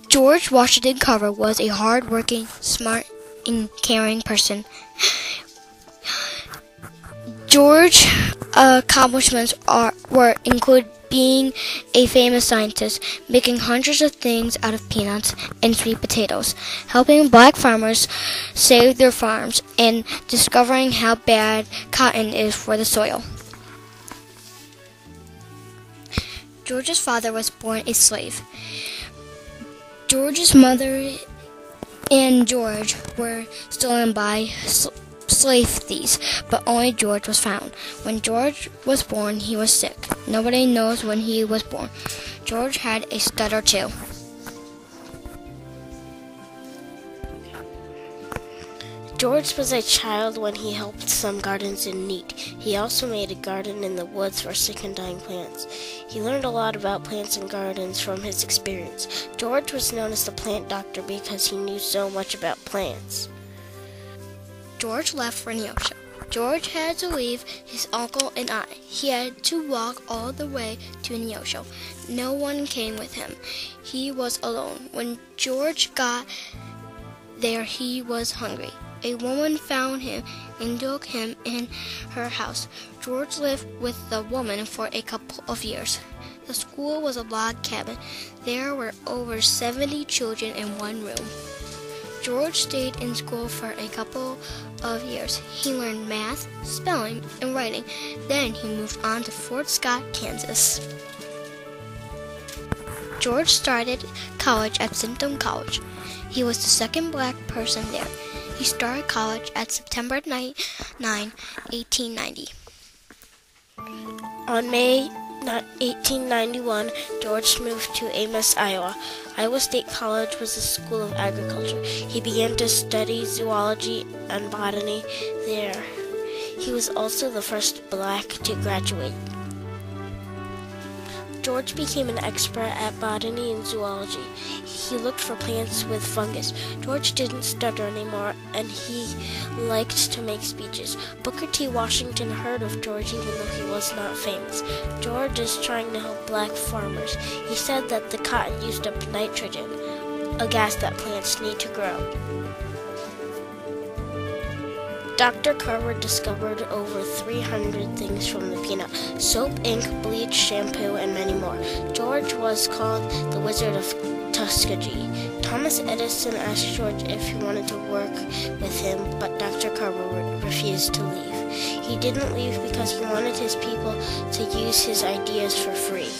George Washington Carver was a hard-working, smart, and caring person. George's accomplishments include being a famous scientist, making hundreds of things out of peanuts and sweet potatoes, helping black farmers save their farms, and discovering how bad cotton is for the soil. George's father was born a slave. George's mother and George were stolen by slave thieves, but only George was found. When George was born, he was sick. Nobody knows when he was born. George had a stutter too. George was a child when he helped some gardens in need. He also made a garden in the woods for sick and dying plants. He learned a lot about plants and gardens from his experience. George was known as the plant doctor because he knew so much about plants. George left for Neosho. George had to leave his uncle and I. He had to walk all the way to Neosho. No one came with him. He was alone. When George got there, he was hungry. A woman found him and took him in her house. George lived with the woman for a couple of years. The school was a log cabin. There were over 70 children in one room. George stayed in school for a couple of years. He learned math, spelling, and writing. Then he moved on to Fort Scott, Kansas. George started college at Symptom College. He was the second black person there. He started college at September 9, 1890. On May 1891, George moved to Amos, Iowa. Iowa State College was a school of agriculture. He began to study zoology and botany there. He was also the first black to graduate. George became an expert at botany and zoology. He looked for plants with fungus. George didn't stutter anymore, and he liked to make speeches. Booker T. Washington heard of George even though he was not famous. George is trying to help black farmers. He said that the cotton used up nitrogen, a gas that plants need to grow. Dr. Carver discovered over 300 things from the peanut: soap, ink, bleach, shampoo, and many more. George was called the Wizard of Tuskegee. Thomas Edison asked George if he wanted to work with him, but Dr. Carver refused to leave. He didn't leave because he wanted his people to use his ideas for free.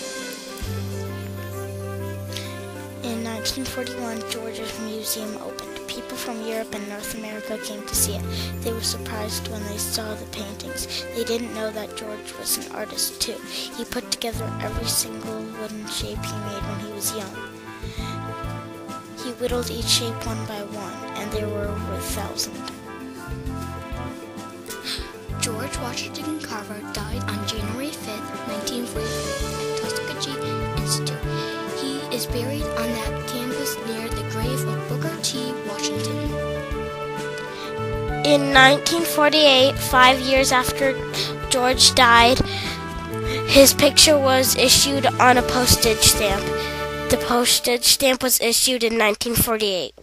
In 1941, George's museum opened. People from Europe and North America came to see it. They were surprised when they saw the paintings. They didn't know that George was an artist too. He put together every single wooden shape he made when he was young. He whittled each shape one by one, and there were over 1,000. George Washington Carver died on January 5, 1943 at Tuskegee Institute. He is buried on that campus near the grave of Booker T. Washington. In 1948, 5 years after George died, his picture was issued on a postage stamp. The postage stamp was issued in 1948.